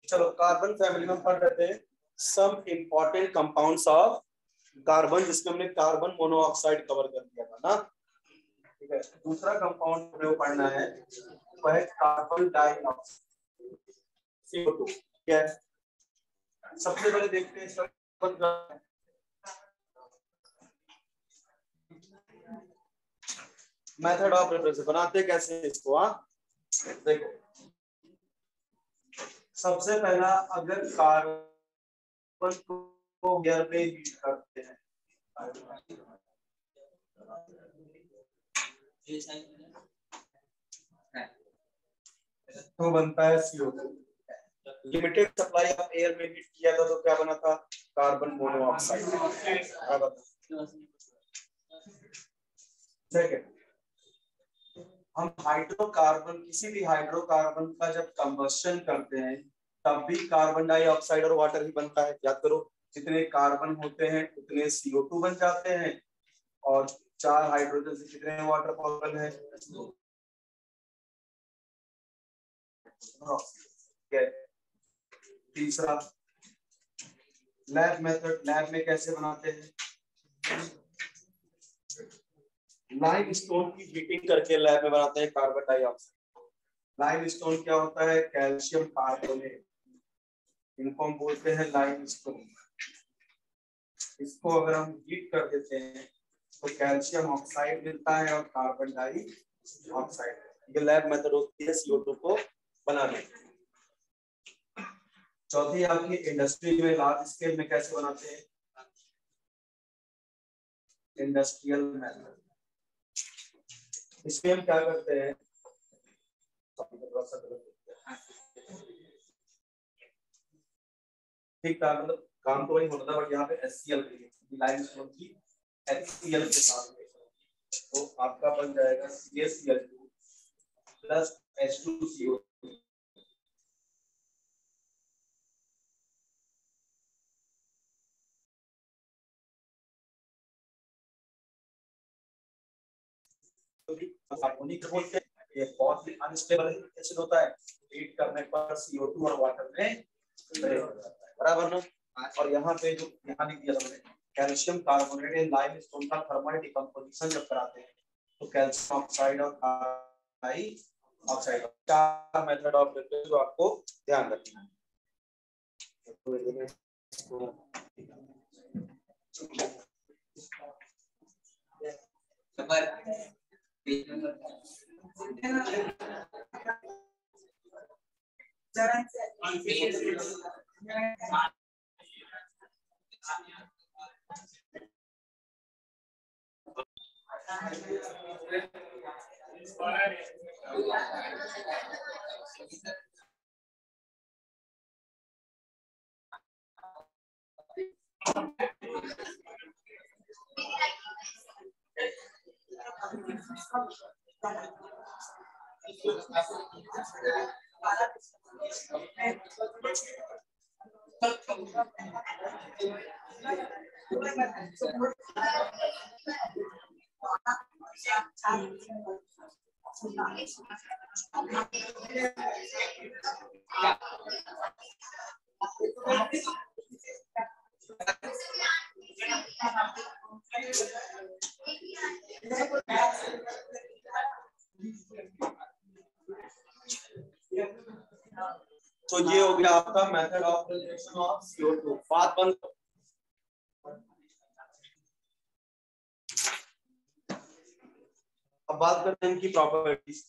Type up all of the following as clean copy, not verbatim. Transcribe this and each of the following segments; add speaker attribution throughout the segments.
Speaker 1: चलो carbon family में पढ़ रहे थे some important compounds of carbon, जिसमें हमने कार्बन मोनोऑक्साइड कवर कर दिया था ना। ठीक है, दूसरा कंपाउंड हमें पढ़ना है वो है कार्बन डाइऑक्साइड CO2। ठीक है, सबसे पहले देखते हैं इसका मेथड ऑफ रिप्रेजेंटेशन बनाते कैसे इसको। देखो, सबसे पहला अगर कार्बन को एयर में हीट करते हैं तो बनता है CO2। Limited supply of air में हीट किया था तो क्या बना था? Carbon monoxide. सेकंड, हम हाइड्रोकार्बन, किसी भी हाइड्रोकार्बन का जब कंबस्शन करते हैं तब भी कार्बन डाइऑक्साइड और वाटर ही बनता है। याद करो, जितने कार्बन होते हैं उतने CO2 बन जाते हैं और 4 हाइड्रोजन से कितने वाटर पॉसिबल है? तीसरा, लैब मेथड। लैब में कैसे बनाते हैं? लाइम स्टोन की हीटिंग करके लैब में बनाते हैं कार्बन डाइऑक्साइड। लाइम स्टोन क्या होता है? कैल्शियम कार्बोनेट, इनको हम बोलते हैं लाइम स्टोन। इसको अगर हम हीट कर देते हैं तो कैल्शियम ऑक्साइड मिलता है और कार्बन डाइऑक्साइड। ये लैब मेथड होती है CO2 को बनाने की। चौथी आपकी इंडस्ट्री में लार्ज स्केल में कैसे बनाते हैं? Industrial method. इसमें हम क्या करते हैं? ठीक था, मतलब काम तो वही होता था, बट यहाँ पे HCl लाइमस्टोन की HCl के साथ तो आपका बन जाएगा CaCl2 प्लस H2CO। ये बहुत ही अनस्टेबल एसिड होता है, हीट करने पर CO2 और वाटर में ब्रेक हो जाता है, बराबर ना। और यहाँ पे जो यहाँ लिख दिया हमने कैल्शियम कार्बोनेट एंड लाइमस्टोन का थर्मल डिकम्पोजिशन जब कराते हैं तो कैल्शियम ऑक्साइड और ऑक्साइड, 4 मेथड ऑफ रिप्रेजेंटेशन जो आपको ध्यान रखना है। तो ये हो गया आपका method of rejection of CO2। बात बंद। अब बात करते हैं इनकी प्रॉपर्टीज।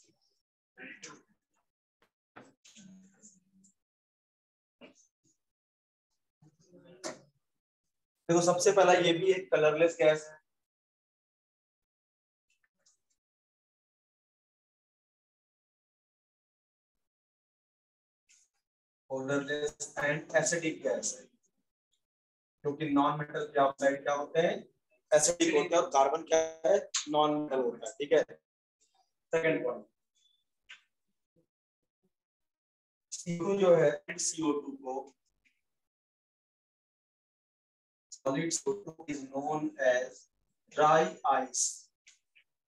Speaker 1: देखो, सबसे पहला ये भी एक कलरलेस गैस है। ऑर्डरलेस एंड एसिडिक गैस है, क्योंकि नॉन मेटल के ऑक्साइड क्या होते हैं? एसिडिक होते हैं और कार्बन क्या है? नॉन मेटल होता है। ठीक है, सेकंड पॉइंट, CO2 जो है CO2 को solid CO2 is known as dry ice.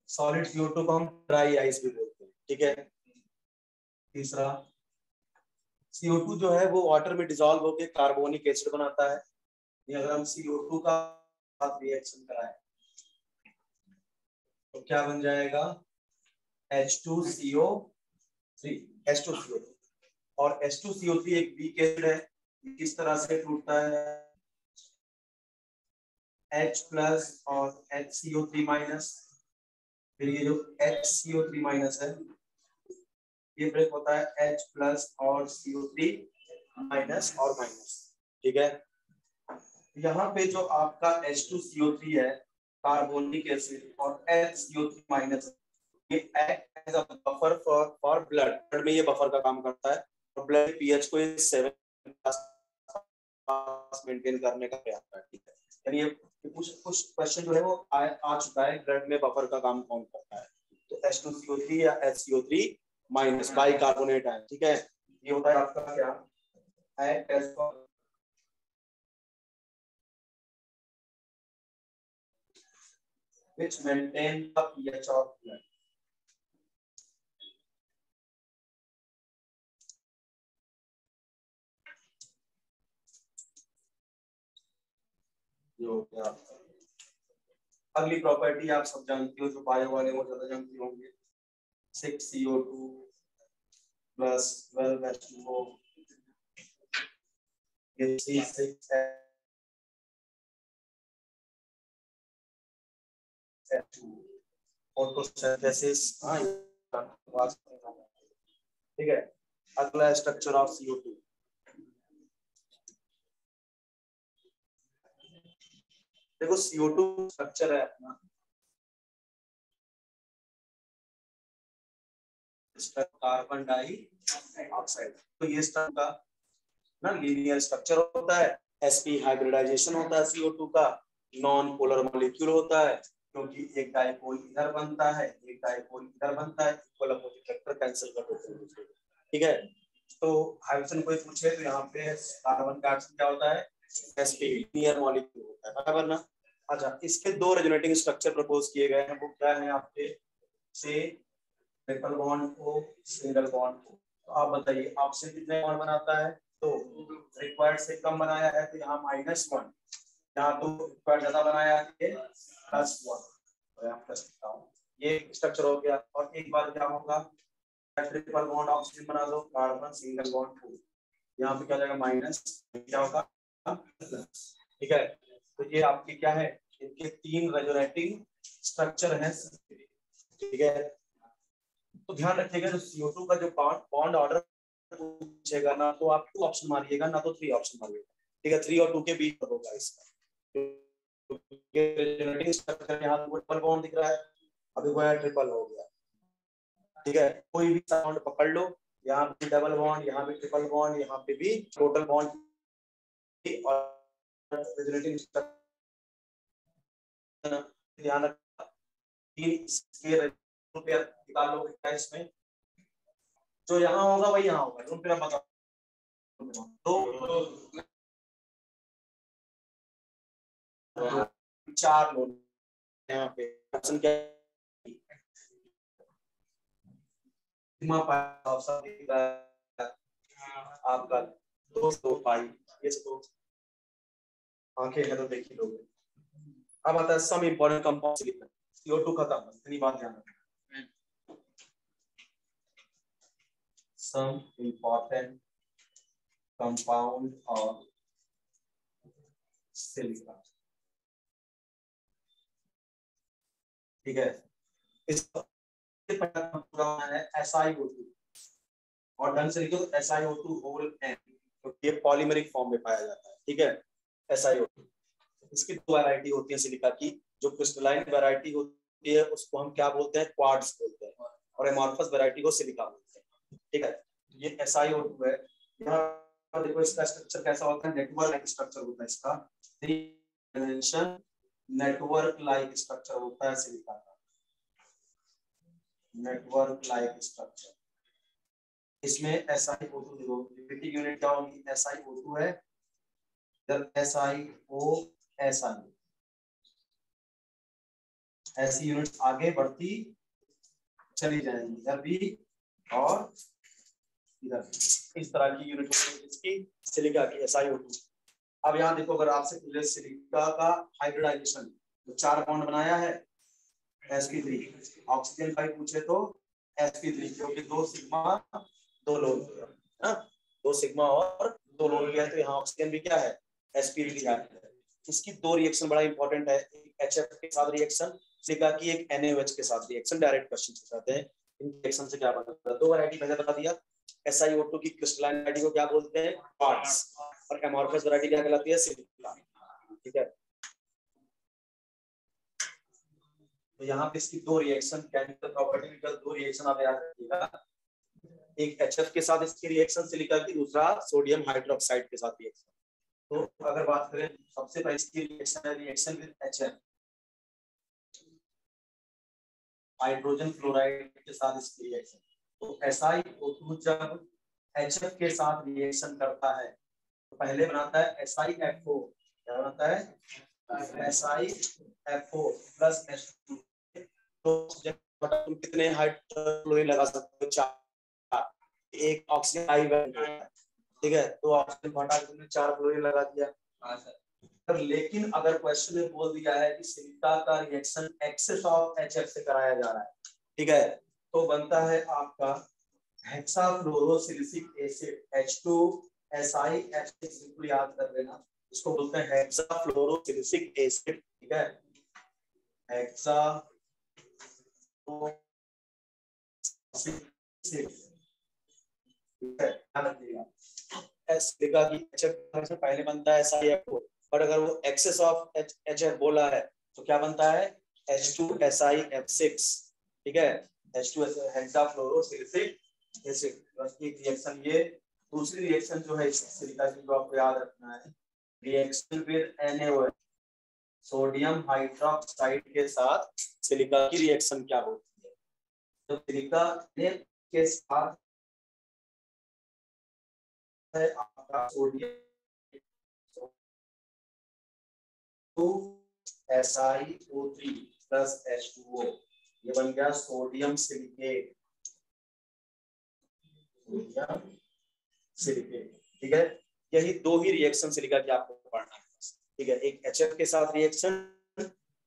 Speaker 1: Solid CO2 को हम ड्राई आइस भी बोलते हैं, ठीक है। तीसरा, CO2 जो है वो वाटर में डिसॉल्व होकर कार्बोनिक एसिड बनाता है। अगर हम CO2 का रिएक्शन कराएं तो क्या बन जाएगा, H2CO3, H2CO2। और H2CO3 एक वीक एसिड है, किस तरह से टूटता है, H प्लस और HCO3 माइनस, फिर ये जो HCO3 माइनस है ये ब्रेक होता है H प्लस और CO3 माइनस और माइनस, ठीक है। यहाँ पे जो आपका H2CO3 है कार्बोनिक एसिड और HCO3 माइनस, ये act as a buffer for blood में, ये बफर का काम करता है और ब्लड पीएच को 7 मेंटेन करने का प्रयास करता है, ठीक है। यानी ये कुछ क्वेश्चन जो है वो आ चुका है, ब्लड में बफर का काम कौन करता है, तो H2CO3 या HCO3 माइनस बाइकार्बोनेट है, ठीक है। ये होता है आपका क्या, act as which maintain the pH of blood। अगली प्रॉपर्टी आप सब जानती हो, जो बायो वाले वो ज्यादा जानती होंगे, 6CO2 प्लस 12H2O, ये C6H2 फोटोसिंथेसिस, हाँ ठीक है। अगला स्ट्रक्चर ऑफ CO2, देखो CO2 स्ट्रक्चर है अपना, कार्बन डाइऑक्साइड, तो ये स्ट्रक्चर का ना लीनियर स्ट्रक्चर होता है, sp हाइब्रिडाइजेशन होता है CO2 का, नॉन पोलर मॉलिक्यूल होता है, क्योंकि एक डाइपोल इधर बनता है एक डाइपोल इधर बनता है, इक्वल अपोजिट वेक्टर कैंसिल कर देते हैं, ठीक है। तो हाइड्रोजन कोई पूछे तो यहाँ पे कार्बन का क्या होता है, sp लीनियर मॉलिक्यूल होता है, बराबर ना। अच्छा, इसके दो रेजोनेटिंग स्ट्रक्चर प्रपोज किए गए हैं, वो क्या है आपके, से ट्रिपल बॉन्ड को, सिंगल बॉन्ड को। तो आप बताइए आपसे कितने बॉन्ड बनाता है, तो रिक्वायर्ड से कम बनाया है तो यहाँ -1, यहाँ तो रिक्वायर्ड ज्यादा बनाया है +1, तो यहाँ प्लस लिखता हूँ, ये स्ट्रक्चर हो गया। और एक बार क्या होगा, ट्रिपल बॉन्ड ऑक्सीजन बना दो, कार्बन सिंगल बॉन्ड 2, यहाँ पे क्या जाएगा माइनस, क्या होगा प्लस, ठीक है। तो ये आपके क्या है, इनके 3 रेजोनेटिंग स्ट्रक्चर हैं, ठीक है। तो ध्यान रखिएगा जो CO2 का जो बॉन्ड ऑर्डर पूछेगा ना, तो आप 2 ऑप्शन मारिएगा ना, तो 3 ऑप्शन मारिएगा, ठीक है। 3 और 2 के बीच होगा इसका, रेजोनेटिंग स्ट्रक्चर यहाँ डबल बॉन्ड दिख रहा है, अभी वो ट्रिपल हो गया, ठीक है। कोई भी बॉन्ड पकड़ लो, यहाँ पे डबल बॉन्ड, यहाँ पे ट्रिपल बॉन्ड, यहाँ पे भी टोटल बॉन्ड, और रेजोनेटिंग स्ट्रक्चर ध्यान रखना, 3 स्क्वायर निकाल लो क्या इसमें, जो यहाँ होगा वही यहाँ होगा, तुम फिर बताओ। तो 4 लोग यहाँ पे ऑप्शन क्या आपका 205, ये तो आंखें है तो देख ही लोगे। अब आता है सम इंपॉर्टेंट कंपाउंड, CO2 खत्म, इतनी बात ध्यान रखना। Some important compound of silica, ठीक है। इसका है SiO2, और ढंग से लिखो तो SiO2 होल N, क्योंकि ये पॉलीमेरिक फॉर्म में पाया जाता है, ठीक है। SiO2, इसकी 2 वैरायटी होती है सिलिका की, जो क्रिस्टलाइन वैरायटी होती है उसको हम क्या बोलते हैं, क्वार्ट्ज बोलते हैं, और एमॉर्फस वैरायटी को सिलिका बोलते हैं, ठीक है। ये SiO2 है, यहाँ देखो इसका स्ट्रक्चर कैसा होता है, नेटवर्क लाइक स्ट्रक्चर होता है इसका, 3 डायमेंशन नेटवर्क लाइक स्ट्रक्चर होता है सिलिका का, नेटवर्क लाइक स्ट्रक्चर। इसमें SiO2 देखो यूनिट क्या होगी, SiO2 है, जब SiO ऐसा ऐसी यूनिट्स आगे बढ़ती चली जाएंगी, इधर भी और इधर भी। इस तरह की यूनिट इसकी सिलिका की SiO2। अब यहाँ देखो, अगर आपसे पूछे सिलिका का हाइब्रिडाइजेशन, तो 4 बॉन्ड बनाया है sp3, ऑक्सीजन का ही पूछे तो sp3, क्योंकि 2 सिग्मा 2 लोन है ना, 2 सिग्मा और 2 लोन है, तो यहाँ ऑक्सीजन भी क्या है, sp3 है। इसकी 2 रिएक्शन बड़ा इंपॉर्टेंट है, एक HF के साथ रिएक्शन, सिलिका की एक NaOH के साथ रिएक्शन। डायरेक्ट क्वेश्चन पूछते हैं इन रिएक्शन से क्या बनता है। 2 वैरायटी मैंने बता दिया, SiO2 की क्रिस्टलाइन वैरायटी को क्या बोलते हैं, क्वार्ट्ज, और एमोर्फस वैरायटी क्या कहलाती है, सिलिका। ठीक है, तो यहाँ पे इसकी 2 रिएक्शन, केमिकल प्रॉपर्टी की 2 रिएक्शन आप याद रखिएगा, एक HF के साथ इसकी रिएक्शन सिलिका की, दूसरा सोडियम हाइड्रोक्साइड के साथ रिएक्शन। तो अगर बात करें सबसे पहले इसकी रिएक्शन है, reaction with HF, hydrogen fluoride के साथ इसकी रिएक्शन। तो SiO2 जब HF के साथ रिएक्शन करता है तो पहले बनाता है SiF4, क्या बनाता है, SiF4 प्लस H2। तो तुम कितने हाइड्रोक्लोरीन लगा सकते हो, 4, एक ऑक्सीजन आई बनता है, ठीक है, तो ऑक्सीजन हटा के तुमने 4 क्लोरीन लगा दिया। हाँ सर, लेकिन अगर क्वेश्चन में बोल दिया है कि सिलिका का रिएक्शन एक्सेस ऑफ HF से कराया जा रहा है, ठीक है, तो बनता है आपका हेक्साफ्लोरोसिलिसिक एसिड H2SiF6, बिल्कुल याद कर लेना, इसको बोलते हैं हेक्साफ्लोरोसिलिसिक एसिड। ठीक है, हेक्सा सिलिका की HF से पहले बनता है SiF4, और अगर वो एक्सेस ऑफ HF बोला है तो क्या बनता है, H2SiF6। ठीक है, H2 हेक्साफ्लोरोसिलिसिक एसिड। बस एक रिएक्शन ये। दूसरी रिएक्शन जो है सिलिका की, जो आपको याद रखना है, reaction with NaOH, sodium hydroxide के साथ सिलिका की रिएक्शन क्या होती है, तो सिलिका के साथ है आपका सोडियम SiO3 प्लस H2O, ये बन गया सोडियम सिलिकेट, सोडियम सिलिकेट। ठीक है, यही 2 ही रिएक्शन सिलिका की आपको पढ़ना है। ठीक है, एक HF के साथ रिएक्शन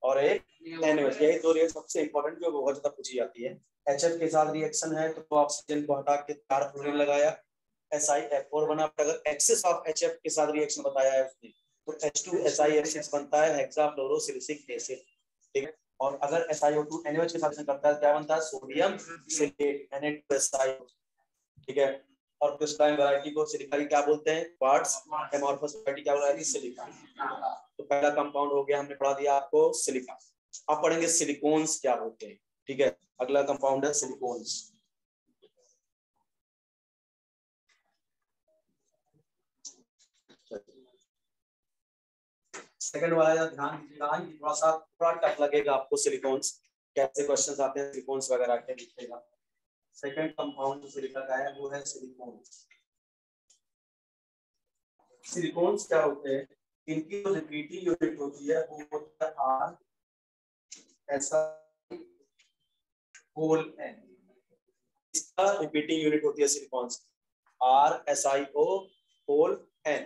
Speaker 1: और एक NaOH, यही 2 रिएक्शन सबसे इंपॉर्टेंट जो बहुत ज्यादा पूछी जाती है। HF के साथ रिएक्शन है तो ऑक्सीजन को हटा के 4 क्लोरीन लगाया, SiF4 बना। अगर एक्सेस ऑफ HF के साथ रिएक्शन बताया है उसने तो H2SiF6 बनता है, हेक्साफ्लोरोसिलिसिक एसिड। ठीक है, और अगर SiO2 NaOH के साथ रिएक्शन करता है क्या बनता है, सोडियम सिलिकेट Na2SiO। ठीक है, और क्रिस्टलाइन वैरायटी को सिलिका की क्या बोलते हैं, क्वार्ट्ज, एमोर्फस वैरायटी क्या बोला है, सिलिका। तो पहला कंपाउंड हो गया, हमने पढ़ा दिया आपको सिलिका। अब पढ़ेंगे सिलिकॉन्स क्या होते हैं। ठीक है, अगला कंपाउंड है सिलिकॉन्स। सेकंड वाला ध्यान दीजिएगा, थोड़ा टफ लगेगा आपको सिलिकॉन्स, कैसे क्वेश्चंस आते हैं सिलिकॉन्स वगैरह के लिखिएगा। सेकंड कंपाउंड जो सिलिका का है वो है सिलिकॉन्स। सिलिकॉन्स क्या होते हैं, इनकी जो रिपीटिंग यूनिट होती है वो होता है R SiO(N), इसका रिपीटिंग यूनिट होती है सिलिकॉन्स R SiO(N).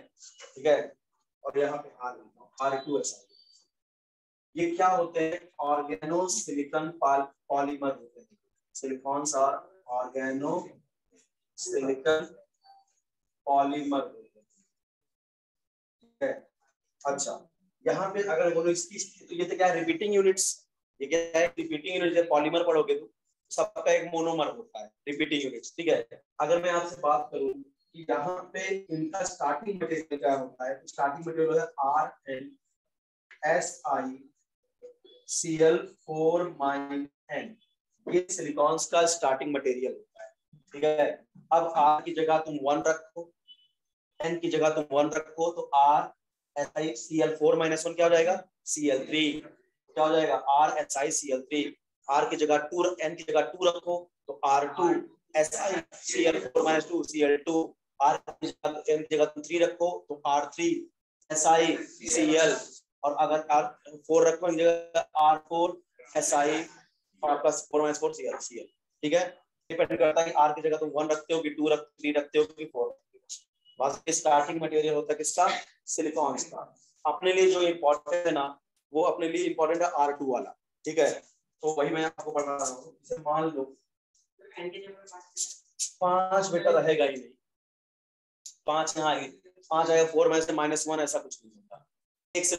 Speaker 1: ठीक है, और यहाँ पे R2SiO। ये क्या होते हैं, ऑर्गेनो सिलिकॉन पॉलीमर होते हैं। सिलिकॉन्स और ऑर्गेनो सिलिकॉन पॉलीमर होते हैं। ठीक है, अच्छा, यहाँ पे अगर बोलो इसकी, तो ये तो क्या है, रिपीटिंग यूनिट्स। ये क्या है, रिपीटिंग यूनिट। जब पॉलीमर पढ़ोगे तो सबका एक मोनोमर होता है, रिपीटिंग यूनिट्स। ठीक है, अगर मैं आपसे बात करूं कि यहाँ पे इनका स्टार्टिंग मटेरियल क्या होता है, तो स्टार्टिंग मटेरियल है RnSiCl4-N। ये सिलिकॉन्स का स्टार्टिंग मटेरियल होता है। ठीक है, अब R की जगह तुम 1 रखो, N की जगह तुम 1 रखो, तो RSiCl4-1 क्या हो जाएगा, Cl3। क्या हो जाएगा, RSiCl3। R की जगह 2, N की जगह 2 रखो तो R2SiCl4-2 Cl2। R की जगह 3 रखो तो R3SiCl, और अगर R4 रखो इन जगह R4SI आपका 4 - 4 Cl, ठीक है। डिपेंड करता है कि R की जगह तुम 1 रखते हो कि 2 रखते हो, 3 रखते हो कि 4 रखते हो। बस स्टार्टिंग मटेरियल होता है किसका, सिलिकॉन का। अपने लिए जो इम्पोर्टेंट है ना, वो अपने लिए इम्पोर्टेंट है R2 वाला, ठीक है। तो वही मैं आपको पढ़ा रहा हूँ। जैसे मान लो 5 बेटा रहेगा ही नहीं, 5 यहाँ आएगी, 5 आएगा 4 में से -1 ऐसा कुछ नहीं होता, 1 से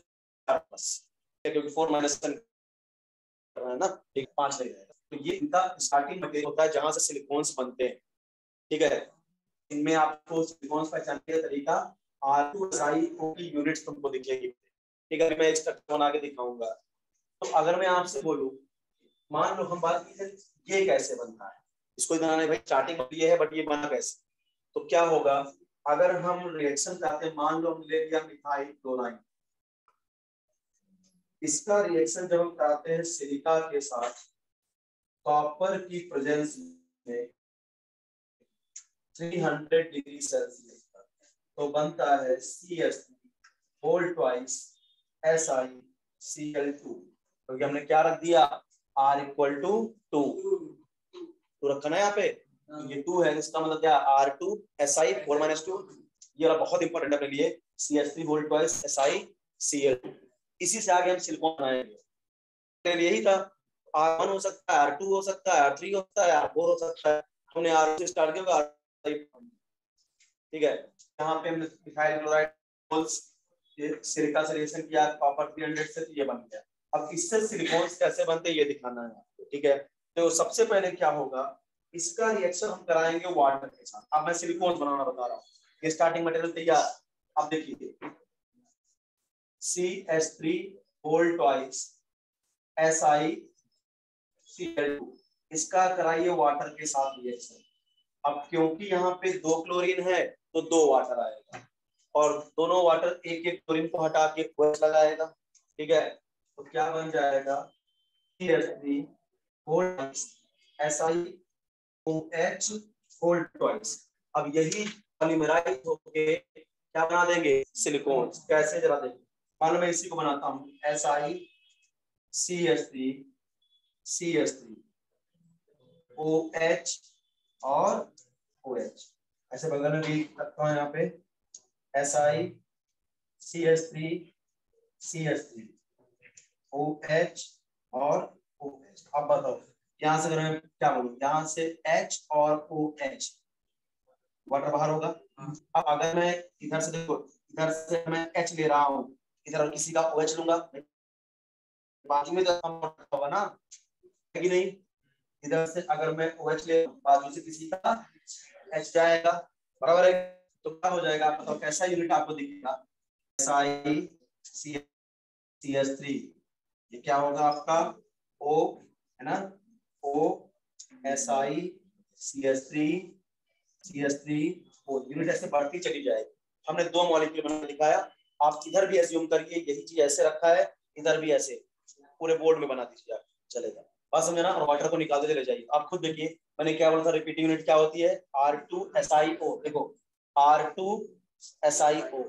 Speaker 1: बस, क्योंकि 4 - 1 करना है ना, ठीक, 5 नहीं रहेगा। तो ये इनका स्टार्टिंग मटेरियल होता है जहां से सिलिकॉन्स बनते हैं, ठीक है। इनमें आपको सिलिकॉन्स पहचानने का तरीका R2SiO की यूनिट्स तुमको दिखेगी, ठीक है। मैं एक स्ट्रक्चर बना के दिखाऊंगा। तो अगर मैं आपसे बोलूं, मान लो हम बात की है ये कैसे बनता है, इसको बनाना है भाई, स्टार्टिंग ये है बट ये बना कैसे, तो क्या होगा अगर हम रिएक्शन करते हैं, मान लो हम ले लिया मिथाइल क्लोराइड, इसका रिएक्शन जब हम कराते हैं सिलिका के साथ कॉपर की प्रेजेंस में 300 डिग्री सेल्सियस पर, तो बनता है CH3 होल ट्वाइस SiCl2, क्योंकि हमने क्या रख दिया R = 2 तो रखना है यहाँ पे, तो ये 2 है, इसका मतलब क्या R2Si 4 - 2, ये वाला बहुत इंपॉर्टेंट है अपने लिए, CH3 होल ट्वाइस SiCl2। इसी से आगे हम सिलिकॉन बनाएंगे, यही था। R1 हो सकता है, R2 हो सकता है, R3 हो सकता है, R4 हो सकता है, हमने R से स्टार्ट किया, ठीक है। यहाँ पे हमने मिथाइल क्लोराइड सिलिका से रिएक्शन किया कॉपर 300 से, तो ये बन गया। अब इससे सिलिकॉन्स कैसे बनते हैं ये दिखाना है आपको, ठीक है। तो सबसे पहले क्या होगा, इसका रिएक्शन हम कराएंगे वाटर के साथ। अब मैं सिलिकॉन बनाना बता रहा हूँ, ये स्टार्टिंग मटेरियल तैयार। अब देखिए CH3 होल ट्वाइस SiCl2, इसका कराइए वाटर के साथ रिएक्शन। अब क्योंकि यहाँ पे 2 क्लोरीन है तो 2 वाटर आएगा, और दोनों वाटर एक एक क्लोरीन को हटा के OH लगाएगा, ठीक है। तो क्या बन जाएगा CH3 whole twice SiOH whole twice. अब यही पॉलीमराइज होके क्या बना देंगे सिलिकॉन। कैसे जरा देखें, मान लो मैं इसी को बनाता हूँ SiCH3 OH और OH, ऐसे बगल में भी रखता हूँ यहाँ पे SiCH3 OH और OH। अब बताओ यहाँ से अगर मैं क्या बोलूँ, यहाँ से H और OH, वाटर बाहर होगा। अब अगर मैं इधर से देखो, इधर से मैं H ले रहा हूँ, इधर किसी का OH लूंगा, बाजू में तो होगा ना, है कि नहीं। इधर से अगर मैं OH ले बाजू से किसी का H जाएगा, बराबर है। तो क्या हो जाएगा आप बताओ, कैसा यूनिट आपको दिखेगा SiCH3, ये क्या होगा आपका O है ना, OSiCH3 यूनिट ऐसे बढ़ती चली जाएगी। हमने 2 मॉलिक्यूल बना दिखाया, आप इधर भी एज्यूम करिए यही चीज ऐसे रखा है, इधर भी ऐसे पूरे बोर्ड में बना दीजिए, चलेगा, बात समझे ना। और वाटर को निकालते चले जाइए। आप खुद देखिए मैंने क्या बोला था, रिपीटिंग यूनिट क्या होती है R2SiO, देखो R2SiO,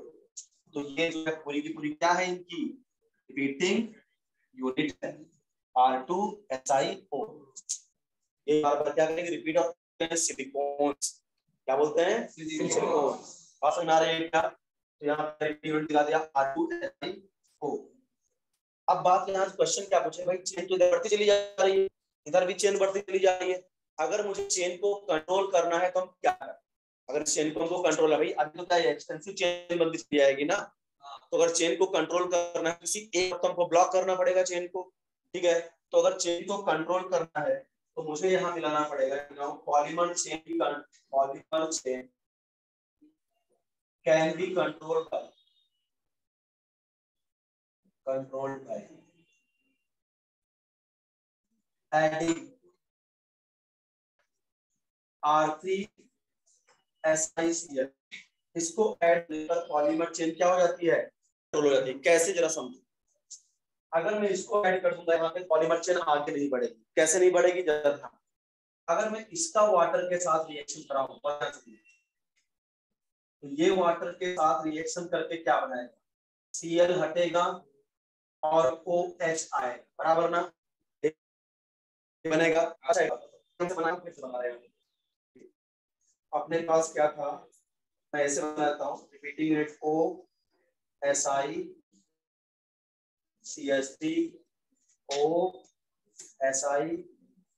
Speaker 1: तो ये जो है पूरी की पूरी क्या है इनकी रिपीटिंग यूनिट है R2SiO। ये बार बार क्या करेंगे, रिपीट होते हैं सिलिकॉन्स, क्या बोलते हैं सिलिकॉन्स। बात समझ आ रही है क्या। तो यहाँ पर यूनिट दिखा दिया R2SiO। अब बात यहाँ क्वेश्चन क्या पूछे भाई, चेन तो इधर बढ़ती चली जा रही है, इधर भी चेन बढ़ती चली जा रही है, अगर मुझे चेन को कंट्रोल करना है तो हम क्या करें। अगर चेन को कंट्रोल है भाई, अभी तो क्या एक्सटेंसिव चेन बनती चली जाएगी ना, तो अगर चेन को कंट्रोल करना है किसी एक एटम को ब्लॉक करना पड़ेगा चेन को, ठीक है। तो अगर चेन को कंट्रोल करना है तो मुझे यहाँ मिलाना पड़ेगा polymer chain can be controlled by adding R3SiCl। इसको ऐड कर पॉलीमर चेन क्या हो जाती है, कंट्रोल हो जाती है। कैसे जरा समझो, अगर मैं इसको ऐड कर दूंगा यहाँ पे पॉलीमर चेन आगे नहीं बढ़ेगी। कैसे नहीं बढ़ेगी जरा ध्यान, अगर मैं इसका वाटर के साथ रिएक्शन कराऊंगा तो ये वाटर के साथ रिएक्शन करके क्या बनाएगा, Cl हटेगा और OH आए, बराबर ना, बनेगा। अच्छा बना रहे हैं, अपने पास क्या था, मैं ऐसे बनाता हूँ, repeating rate OSI CH3 OSI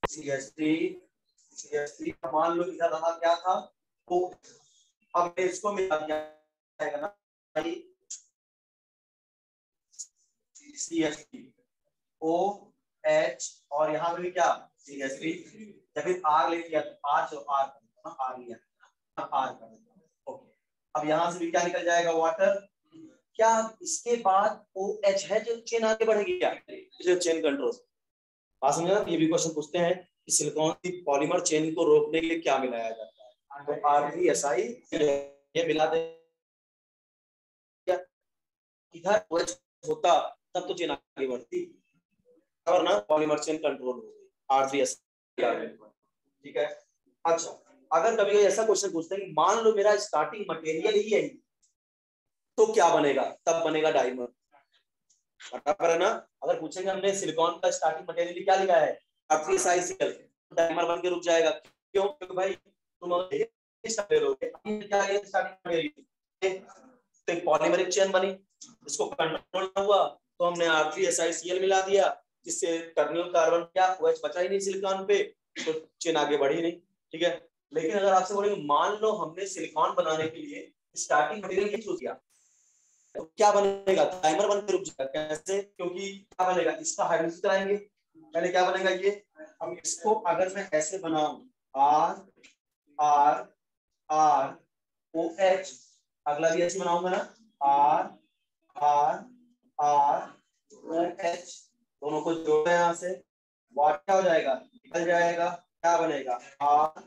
Speaker 1: CH3 मान लो इधर रहा क्या था, तो अब इसको मिला जाएगा ना CH3 OH और यहाँ पे भी क्या CH3, जब भी R ले लिया तो R, चलो R R लिया, R कर, ओके। अब यहाँ से भी क्या निकल जाएगा, वाटर। क्या इसके बाद OH है जो चेन आगे बढ़ेगी क्या, जो चेन कंट्रोल, बात समझे ना। ये भी क्वेश्चन पूछते हैं कि सिलिकॉन की पॉलीमर चेन को रोकने के लिए क्या मिलाया जाता है, तो R3SI ये मिला दे, इधर OH होता तब तो चेन आगे बढ़ती, और ना पॉलीमर चेन कंट्रोल हो गई, R3SI, ठीक है। अच्छा, अगर कभी ऐसा क्वेश्चन पूछते हैं कि मान लो मेरा स्टार्टिंग मटेरियल ही है, तो क्या बनेगा, तब बनेगा डायमर, बराबर है ना। अगर पूछेंगे हमने सिलिकॉन का स्टार्टिंग मटेरियल क्या लिखा है R3SiCl, डायमर बन के रुक जाएगा, क्यों, क्योंकि भाई तुम ले लोगे क्या ये स्टार्टिंग मटेरियल, तो एक पॉलीमरिक चेन बनी, इसको कंट्रोल हुआ तो हमने R3SiCl मिला दिया, जिससे टर्मिनल कार्बन क्या OH बचा ही नहीं सिलिकॉन पे, तो चेन आगे बढ़ी नहीं, ठीक है। लेकिन अगर आपसे बोलेंगे मान लो हमने सिलिकॉन बनाने के लिए स्टार्टिंग मटेरियल ये चूज किया, तो क्या बनेगा, टाइमर बनकर रुक जाएगा, कैसे, क्योंकि क्या बनेगा, इसका हाइड्रोलिसिस कराएंगे, पहले क्या बनेगा ये, हम इसको अगर मैं ऐसे बनाऊं R R R OH, अगला भी ऐसे बनाऊंगा ना R R R OH, दोनों को जोड़ना यहाँ से, वाट क्या हो जाएगा, निकल जाएगा, क्या बनेगा R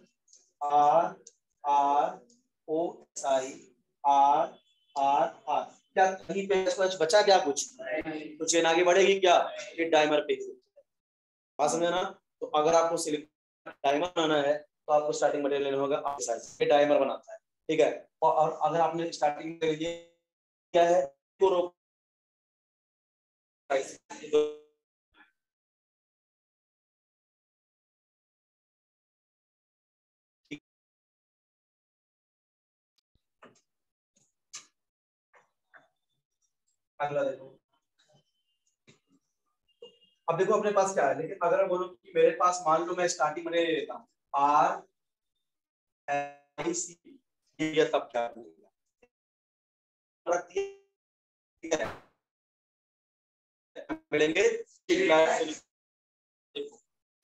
Speaker 1: R R OSI R R R, क्या कहीं पे बचा क्या कुछ, तो चेन आगे बढ़ेगी क्या, ये डायमर पे, बात समझे ना। तो अगर आपको सिलिकॉन डायमर बनाना है तो आपको स्टार्टिंग मटेरियल लेना होगा, ये डायमर बनाता है, ठीक है। और अगर आपने स्टार्टिंग में ये क्या है तो अगला देखो, अब देखो अपने पास क्या है, लेकिन अगर मैं बोलूं कि मेरे पास मान लो मैं स्टार्टिंग मटेरियल लेता हूँ RIC, ये तब क्या मिलेंगे,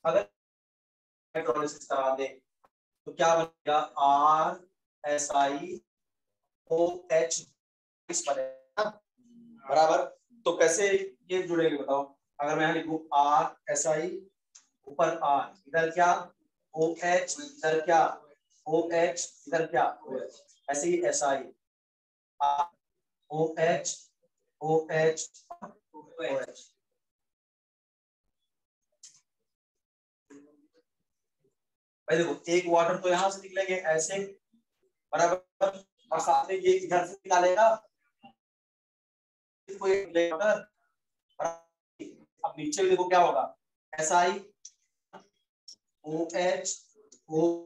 Speaker 1: अगर इलेक्ट्रोलिसिस करा दे तो क्या बनेगा RSiOH बनेगा, बराबर। तो कैसे ये जुड़ेंगे बताओ, अगर मैं यहाँ लिखूं RSI ऊपर R, इधर क्या OH, इधर क्या OH, इधर क्या OH, ऐसे ही SI OH OH OH, भाई देखो एक वाटर तो यहाँ से निकलेंगे ऐसे, बराबर, और साथ में ये इधर से निकालेगा, अब नीचे भी देखो क्या होगा, SI OH O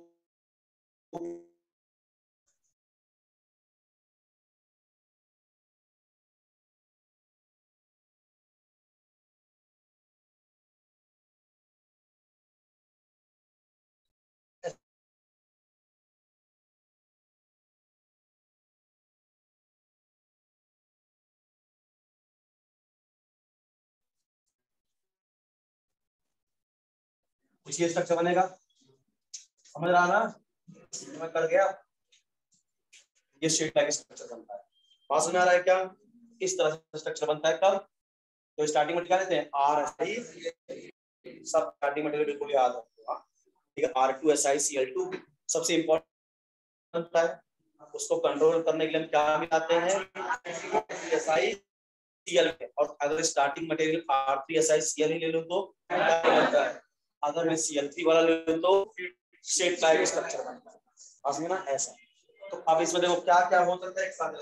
Speaker 1: कुछ ये स्ट्रक्चर बनेगा, समझ रहा ना, मैं कर गया, ये शेड लाइक स्ट्रक्चर बनता है, बात समझ आ रहा है क्या, इस तरह से स्ट्रक्चर बनता है कब, तो स्टार्टिंग में क्या लेते हैं RSI, सब स्टार्टिंग मटेरियल बिल्कुल याद रखो, ठीक है, R2SiCl2 सबसे इंपॉर्टेंट है, उसको कंट्रोल करने के लिए हम क्या मिलाते हैं SiCl, और अगर स्टार्टिंग मटेरियल R3SiCl ही ले लो तो क्या बनता है, अगर मैं Cl3 वाला ले लूं तो शेड टाइप स्ट्रक्चर बनता है, समझे ना ऐसा। तो अब इसमें देखो क्या क्या हो सकता है एक साथ,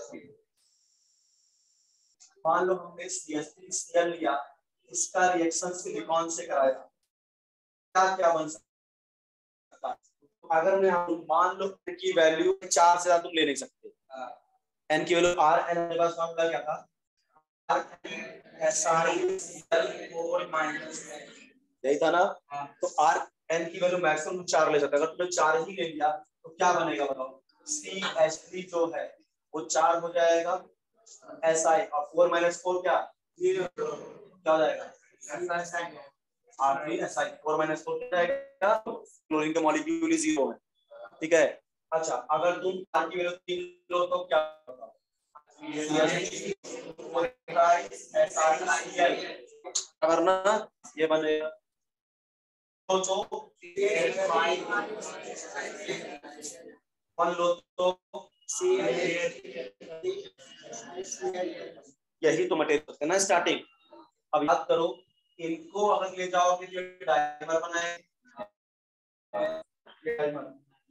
Speaker 1: मान लो हमने CH3Cl लिया, इसका रिएक्शन सिलिकॉन से कराया, क्या क्या बन सकता है? अगर मैं मान लो की वैल्यू 4 से ज्यादा तुम ले नहीं सकते, n की वैल्यू r n मेरे पास फॉर्मूला क्या था, यही था ना। तो r n की वैल्यू मैक्सिमम 4 ले सकते, अगर तुमने 4 ही ले लिया तो क्या बनेगा बताओ, CH3 जो है वो 4 हो जाएगा Si, और 4 - 4 क्या 0, क्या हो जाएगा R3Si, 4 - 4 क्या आएगा, क्लोरीन का मॉलिक्यूल 0 है, ठीक है। अच्छा अगर तुम R की वैल्यू 3 लो तो क्या होगा, करना ये बनेगा, तो मान लो तो यही तो मटेरियल है ना स्टार्टिंग। अब याद करो इनको अगर ले जाओगे तो डाइमर बनाए,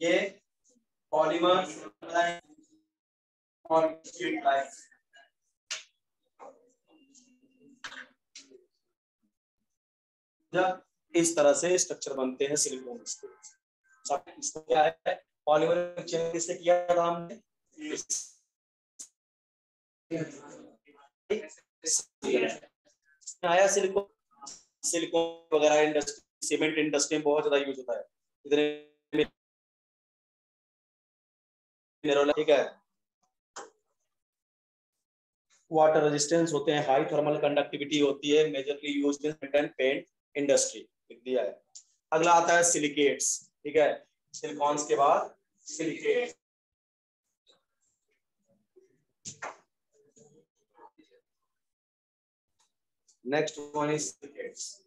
Speaker 1: ये पॉलीमर बनाए और जब इस तरह से स्ट्रक्चर बनते हैं सिलिकॉन के। इसको क्या है पॉलीमर चेंज से किया था हमने, आया सिलिकॉन, सिलिकॉन वगैरह इंडस्ट्री सीमेंट इंडस्ट्री में बहुत ज्यादा यूज होता है इधर, ठीक है। वाटर रेजिस्टेंस होते हैं, हाई थर्मल कंडक्टिविटी होती है, majorly used in paint industry, लिख दिया है। अगला आता है सिलिकेट्स, ठीक है, सिलिकॉन्स के बाद silicate. Next one is silicates.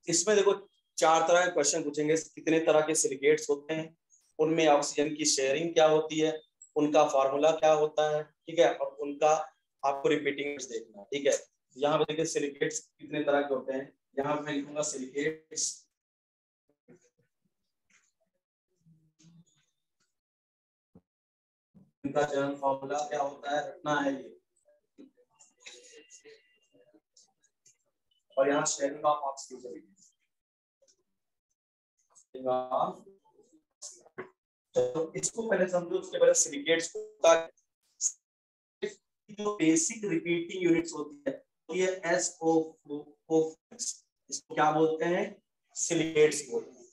Speaker 1: इसमें देखो 4 तरह के क्वेश्चन पूछेंगे, कितने तरह के सिलिकेट्स होते हैं, उनमें ऑक्सीजन की शेयरिंग क्या होती है, उनका फार्मूला क्या होता है, ठीक है, और उनका आपको रिपीटिंग देखना, ठीक है। यहाँ पे देखिए सिलिकेट्स कितने तरह के होते हैं, यहाँ पे मैं लिखूंगा सिलिकेट्स, इनका जनरल फार्मूला क्या होता है रखना है ये, और यहाँ शेयरिंग ऑफ ऑक्सीजन, तो इसको पहले समझो, उसके पहले सिलिकेट्स का जो बेसिक रिपीटिंग यूनिट्स होती है ये SO4, इसको क्या बोलते हैं सिलिकेट्स बोलते हैं,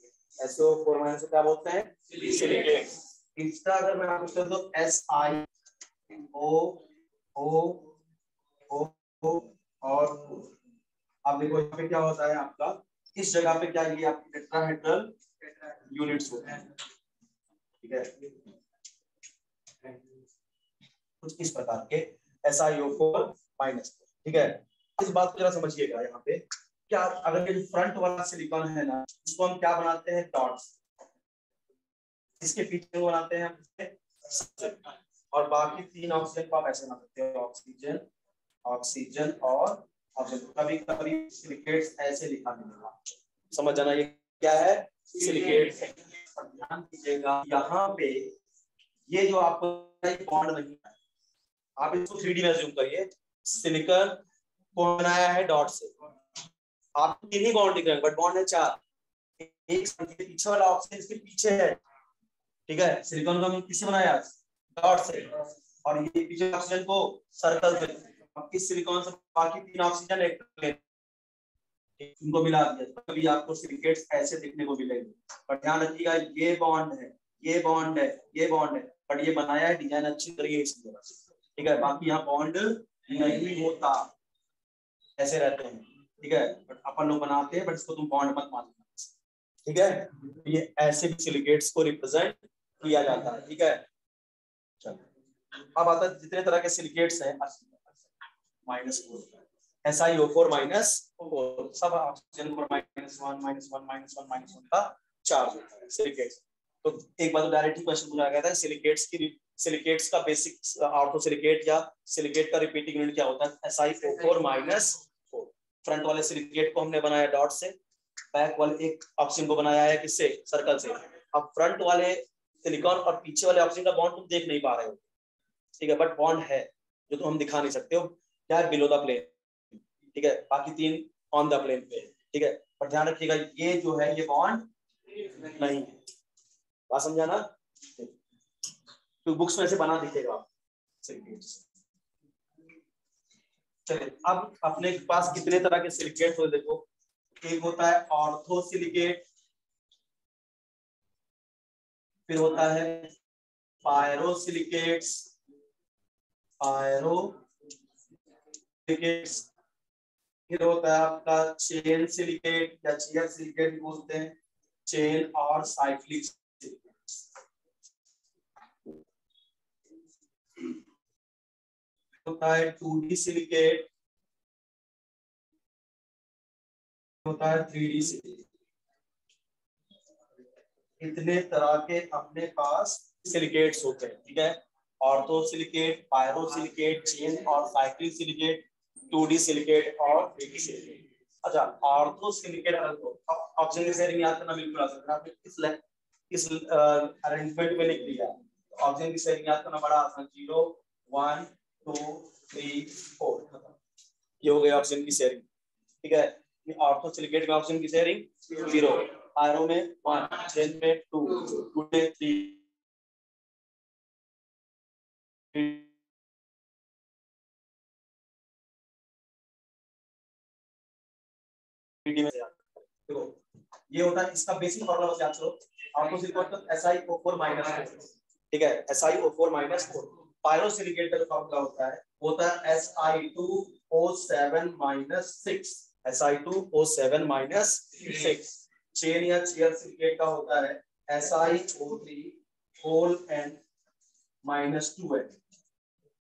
Speaker 1: SO4 से क्या बोलते हैं सिलिकेट्स। इसका अगर मैं आपको कह दूं SiO और आप देखो यहाँ पे क्या होता है आपका, इस जगह पे क्या ये आपके टेट्राहेड्रल यूनिट्स होते हैं, ठीक है, कुछ इस प्रकार के SiO4-, ठीक है। इस बात को जरा समझिएगा, यहाँ पे क्या अगर ये जो फ्रंट वाला सिलिकॉन है ना, इसको हम क्या बनाते हैं डॉट्स, इसके पीछे बनाते हैं और बाकी 3 ऑक्सीजन को आप ऐसे बना सकते हो, ऑक्सीजन ऑक्सीजन और ऑक्सीजन। कभी कभी सिलिकेट्स ऐसे लिखा मिलेगा, समझ जाना ये क्या है सिलिकेट्स। ध्यान दीजिएगा यहाँ पे ये जो आपको बॉन्ड नहीं है, आप इसको 3D में अज्यूम करिए, सिलिकॉन को बनाया है डॉट से, आपको 3 ही बॉन्ड दिख रहे हैं बट बॉन्ड है 4, एक पीछे वाला ऑक्सीजन इसके पीछे है, ठीक है, सिलिकॉन को हमने किससे बनाया डॉट से, और ये पीछे ऑक्सीजन को सर्कल से, अब इस सिलिकॉन से बाकी 3 ऑक्सीजन उनको मिला दिया, कभी आपको सिलिकेट्स ऐसे दिखने को मिलेंगे, पर ध्यान रखिएगा ये बॉन्ड है ये बॉन्ड है ये बॉन्ड है, बट ये बनाया है डिजाइन अच्छी तरीके से, ठीक है, बाकी यहाँ बॉन्ड नहीं होता, ऐसे रहते हैं, ठीक है, बट अपन लोग बनाते हैं, बट इसको तुम बॉन्ड मत मानना, ठीक है। ये ऐसे भी सिलिकेट्स को रिप्रेजेंट किया जाता है, ठीक है। अब आता है जितने तरह के सिलिकेट्स हैं -4, SiO4-4 सब ऑक्सीजन पर -1 का चार्ज होता है सिलिकेट्स। तो एक बार तो डायरेक्ट ही क्वेश्चन पूछा गया था सिलिकेट्स का बेसिक ऑर्थोसिलिकेट या सिलिकेट का रिपीटिंग यूनिट क्या होता है SiO4-4। फ्रंट वाले सिलिकेट को हमने बनाया डॉट से, बैक वाले एक ऑक्सीजन को बनाया है किससे सर्कल से। अब फ्रंट वाले सिलिकॉन और पीछे वाले ऑक्सीजन का बॉन्ड तुम देख नहीं पा रहे हो, ठीक है, बट बॉन्ड है जो तुम हम दिखा नहीं सकते हो, क्या है, बिलो द प्लेन, ठीक है, बाकी 3 ऑन द प्लेन पे, ठीक है, पर ध्यान रखिएगा ये जो है ये बॉन्ड नहीं है, बात समझा ना, तो बुक्स में से बना दिखेगा। चलिए अब अपने पास कितने तरह के सिलिकेट हो देखो, एक होता है ऑर्थो सिलिकेट, फिर होता है पायरो सिलिकेट्स, फिर होता है आपका चेन सिलिकेट या चेयर सिलिकेट भी बोलते हैं, चेन और साइक्लिक होता है 2D सिलिकेट, होता है 3D सिलिकेट। इतने तरह के अपने पास सिलिकेट्स होते हैं, ठीक है, ortho silicate, pyro silicate, chain और साइक्लिक सिलिकेट, 2D सिलिकेट और 3D सिलिकेट। अच्छा, ऑर्थो सिलिकेट ऑक्सीजन की शेयरिंग याद करना बिल्कुल आसान है, आपने इस अरेंजमेंट में लिख दिया, ऑक्सीजन की शेयरिंग याद करना बड़ा आसान, 0 1 2 3 4, ये हो गया ऑक्सीजन की शेयरिंग, ठीक है, ऑर्थो सिलिकेट में ऑक्सीजन की शेयरिंग 0, पायरो में 1, चेन में 2, 2 में 3, देखो ये होता है, इसका बेसिक फॉर्मूला बस याद करो, ऑर्थो सिलिकेट का SiO4 -4, ठीक है, SiO4 -4, पायरो सिलिकेट का जो फॉर्मूला होता है वो होता है Si2O7 -6, Si2O7 -6, चेन या चेयर सिलिकेट का होता है SiO3 whole n -2n,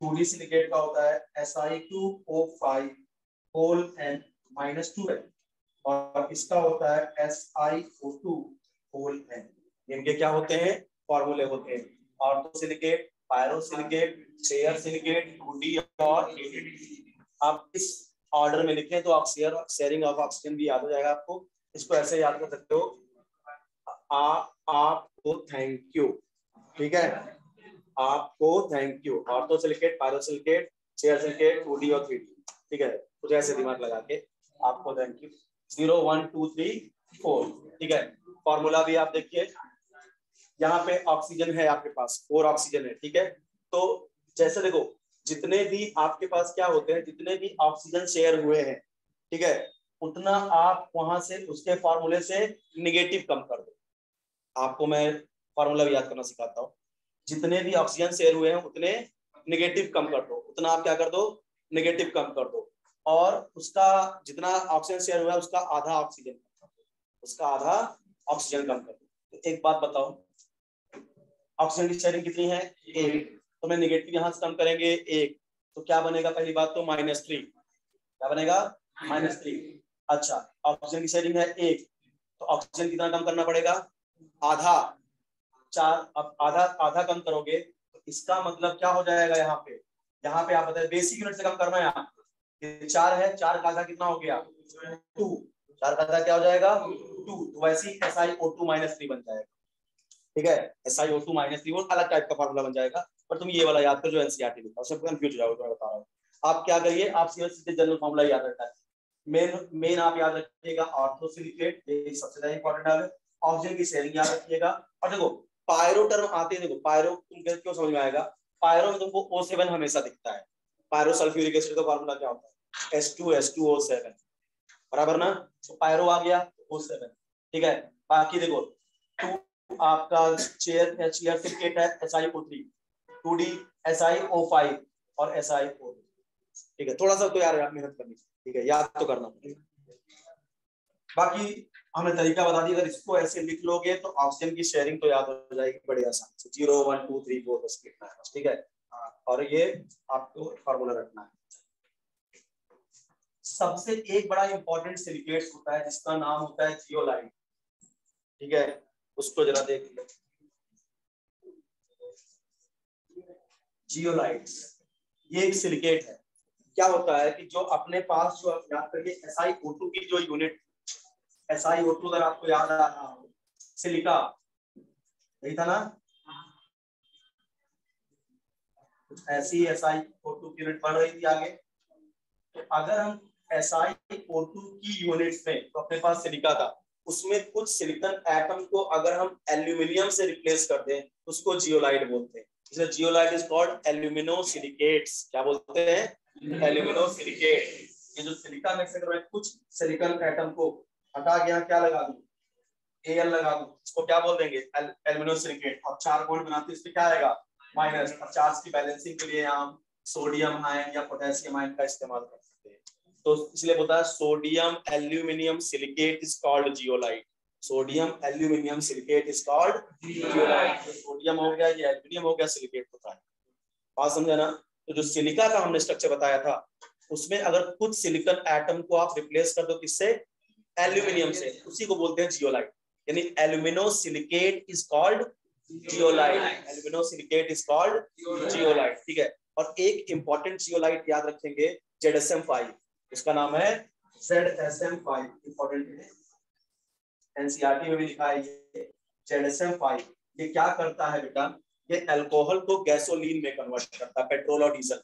Speaker 1: 2D silicate का होता है Si2O5 होल n -2n, और इसका होता है SiO2 होल n। इनके क्या होते हैं, फॉर्मूले होते हैं, ortho silicate, pyro silicate, chair silicate, 2D और 3D। आप इस ऑर्डर में लिखें तो आप शेयरिंग ऑफ ऑक्सीजन भी याद हो जाएगा आपको, इसको ऐसे याद कर सकते हो, आपको थैंक यू, ठीक है, आपको thank you, ortho silicate, pyro silicate, chair silicate, 2D और 3D, ठीक है, कुछ ऐसे दिमाग लगा के आपको थैंक यू, 0 1 2 3 4, ठीक है, फॉर्मूला भी आप देखिए, यहाँ पे ऑक्सीजन है आपके पास, 4 ऑक्सीजन है, ठीक है, तो जैसे देखो जितने भी आपके पास क्या होते हैं, जितने भी ऑक्सीजन शेयर हुए हैं, ठीक है, उतना आप वहां से उसके फॉर्मूले से निगेटिव कम कर दो, आपको मैं फॉर्मूला भी याद करना सिखाता हूँ, जितने भी ऑक्सीजन शेयर हुए हैं उतने निगेटिव कम कर दो, उतना आप क्या कर दो, निगेटिव कम कर दो, और उसका जितना ऑक्सीजन शेयर हुआ है उसका आधा ऑक्सीजन, उसका आधा ऑक्सीजन कम कर दो। तो एक बात बताओ, ऑक्सीजन की शेयरिंग कितनी है, 1, तो मैं निगेटिव यहां से कम करेंगे 1, तो क्या बनेगा, पहली बात तो -3, क्या बनेगा, -3। अच्छा, ऑक्सीजन की शेयरिंग है 1, तो ऑक्सीजन कितना कम करना पड़ेगा, आधा, 4, अब आधा आधा कम करोगे तो इसका मतलब क्या हो जाएगा, यहाँ पे आप बताए बेसिक यूनिट से कम करना है, यहाँ 4 है, 4 का आधा कितना हो गया 2, 4 का आधा क्या हो जाएगा 2, तो वैसे ही SiO2 -3 बन जाएगा, ठीक है, SiO2 -3 वो अलग टाइप का फॉर्मूला बन जाएगा, पर तुम ये वाला याद करो जो एनसीईआरटी लिखा है, उससे कंफ्यूज हो जाओगे, मैं बता रहा हूँ, आप क्या करिए, आप सीधे जनरल फॉर्मूला याद रखना है, मेन आप याद रखिएगा ऑर्थो सिलिकेट, ये सबसे ज्यादा इंपॉर्टेंट है, ऑक्सीजन की शेयरिंग याद रखिएगा, और देखो पायरो टर्म आते हैं, देखो पायरो तुम क्यों समझ में आएगा, पायरो में तुमको O7 हमेशा दिखता है, पायरो सल्फ्यूरिक एसिड का फॉर्मूला क्या होता है, H2SO7, बराबर ना, तो पायरो आ गया O7, ठीक है, बाकी देखो 2 आपका चेयर सिलिकेट है SiO3, 2D SiO5 और SiO2, ठीक है, थोड़ा सा तो यार मेहनत करनी, ठीक है, याद तो करना, बाकी हमने तरीका बता दिया, अगर इसको ऐसे लिख लोगे तो ऑक्सीजन की शेयरिंग तो याद हो जाएगी बड़ी आसान से, 0 1 2 3 4 बस लिखना है, ठीक है, और ये आपको फॉर्मूला रखना है। सबसे एक बड़ा इंपॉर्टेंट सिलिकेट्स होता है जिसका नाम होता है जियोलाइट, ठीक है, उसको जरा देख लो, जियोलाइट्स ये एक सिलिकेट है, क्या होता है कि जो अपने पास जो याद करिए SiO2 की जो यूनिट, SiO2 अगर आपको याद आ रहा हो, सिलिका यही था ना, कुछ ऐसी SiO2 की यूनिट बढ़ रही थी आगे। तो अगर हम SiO2 की यूनिट्स में, तो अपने पास सिलिका था, उसमें कुछ सिलिकॉन एटम को अगर हम एल्यूमिनियम से रिप्लेस कर दें तो उसको जियोलाइट बोलते हैं। इसलिए जियोलाइट इज कॉल्ड एल्यूमिनोसिलिकेट्स। क्या बोलते हैं? एल्यूमिनोसिलिकेट। ये जो सिलिका में से कुछ सिलिकॉन एटम को हटा के यहाँ क्या लगा दूं, Al लगा दूं, इसको क्या बोल देंगे? एल्यूमिनोसिलिकेट। और 4 बॉन्ड बनाते हैं, इसमें क्या आएगा? माइनस। और चार्ज की बैलेंसिंग के लिए हम सोडियम आयन या पोटेशियम आयन का इस्तेमाल कर सकते हैं। तो इसलिए बोलता है sodium aluminium silicate is called zeolite. Sodium aluminium silicate is called zeolite. तो सोडियम हो गया, ये एल्यूमिनियम हो गया, सिलिकेट होता है। बात समझा ना? तो जो सिलिका का हमने स्ट्रक्चर बताया था, उसमें अगर कुछ सिलिकॉन एटम को आप रिप्लेस कर दो किससे? एल्यूमिनियम से, उसी को बोलते हैं जियोलाइट। यानी aluminosilicate is called zeolite. Aluminosilicate is called zeolite. ठीक है। और एक इंपॉर्टेंट जियोलाइट याद रखेंगे, ZSM5। उसका नाम है ZSM5। इंपॉर्टेंट है, एनसीईआरटी में भी लिखा है ये ZSM5। ये क्या करता है बेटा? ये अल्कोहल को गैसोलीन में कन्वर्ट करता है, पेट्रोल और डीजल।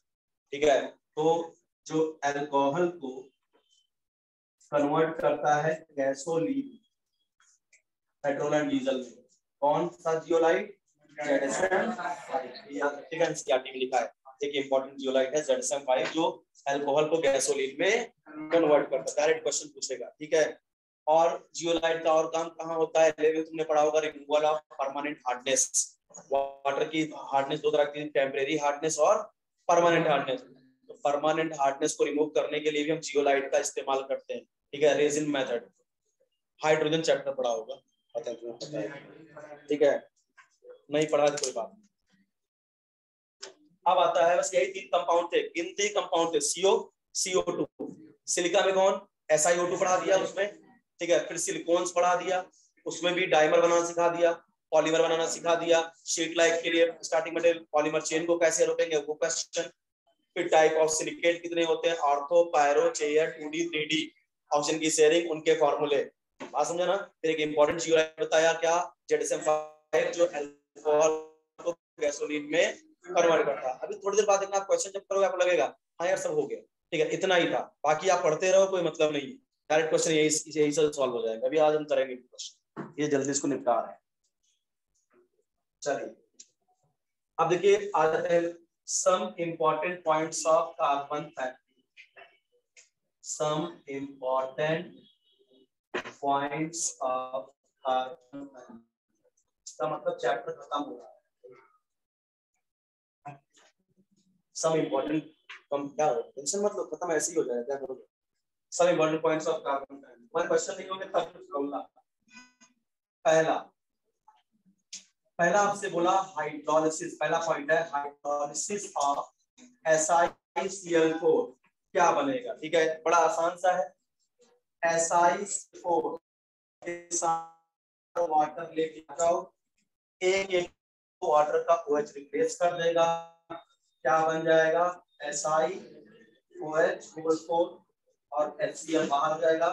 Speaker 1: ठीक है। तो जो अल्कोहल को कन्वर्ट करता है गैसोलीन, पेट्रोल एंड डीजल में, कौन सा जियोलाइट? ZSM5। ठीक है, एनसीईआरटी में लिखा है। एक इंपॉर्टेंट जियोलाइट है ZSM5 जो अल्कोहल को गैसोलीन में कन्वर्ट करता है। डायरेक्ट क्वेश्चन पूछेगा। ठीक है। और जियोलाइट का और काम कहाँ होता है? तुमने पढ़ा होगा, removal of permanent hardness. Water की हार्डनेस दो तरह की, टेम्परेरी हार्डनेस और परमानेंट हार्डनेस। तो परमानेंट हार्डनेस को रिमूव करने के लिए भी हम जियोलाइट का इस्तेमाल करते हैं। ठीक है। रेजिन मेथड, हाइड्रोजन चैप्टर पढ़ा होगा, पता है। ठीक है, नहीं पढ़ा तो कोई बात नहीं। अब आता है, बस यही 3 कंपाउंड थे, गिनती कंपाउंड थे, CO, CO2। सिलिका में कौन? SiO2 पढ़ा दिया उसमें। ठीक है। फिर सिलिकॉन्स पढ़ा दिया, उसमें भी डाइमर बनाना सिखा दिया, पॉलीमर बनाना सिखा दिया। शीट लाइक के लिए स्टार्टिंग मटेरियल पॉलीमर चेन को कैसे रोकेंगे वो क्वेश्चन। फिर टाइप ऑफ सिलिकेट कितने होते हैं? Ortho, pyro, chair, 2D, 3D। Oxygen की शेयरिंग, उनके फॉर्मूले। बात समझा ना? फिर एक इंपॉर्टेंट जियोलाइट बताया, क्या? ZSM5 जो अल्कोहल को गैसोलीन में कन्वर्ट करता है। अभी थोड़ी देर बाद देखना, क्वेश्चन जब करोगे आपको लगेगा हाँ यार सब हो गया। ठीक है, इतना ही था, बाकी आप पढ़ते रहो, कोई मतलब नहीं है। डायरेक्ट क्वेश्चन यही से सॉल्व हो जाएगा। अभी आज हम करेंगे क्वेश्चन, ये जल्दी इसको निपटा रहे हैं। चलिए अब देखिए, आ जाते हैं some important points of carbon factory. Some important points of carbon factory. इसका मतलब चैप्टर खत्म हो रहा है। सम इंपॉर्टेंट क्या हो, टेंशन मतलब खत्म, ऐसे ही हो जाएगा, क्या करोगे? Some important points of carbon factory. मैं क्वेश्चन नहीं होंगे तब कुछ कहूंगा। पहला आपसे बोला हाइड्रोलिसिस। पहला पॉइंट है हाइड्रोलिसिस ऑफ SiCl4 क्या बनेगा? ठीक है, बड़ा आसान सा है। SiCl4 के साथ वाटर लेके जाओ, एक वाटर का OH रिप्लेस कर देगा, क्या बन जाएगा? SiOH4 और HCl बाहर हो जाएगा।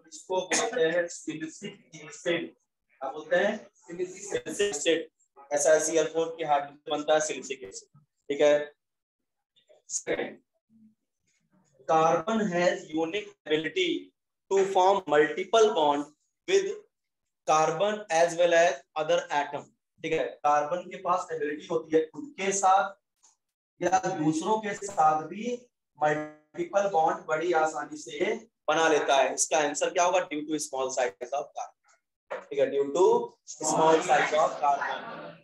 Speaker 1: इसको बोलते हैं सिलिसिक एसिड। क्या बोलते हैं? Silicic acid. SiCl4 की हाइड्रोजन बनता है सिलिसिक एसिड। ठीक है। Carbon has unique ability to form multiple bond with carbon as well as other atom. ठीक है, कार्बन के पास एबिलिटी होती है खुद के साथ या दूसरों के साथ भी मल्टीपल बॉन्ड बड़ी आसानी से बना लेता है। इसका आंसर क्या होगा? Due to small size of carbon. ठीक है, due to small size of carbon.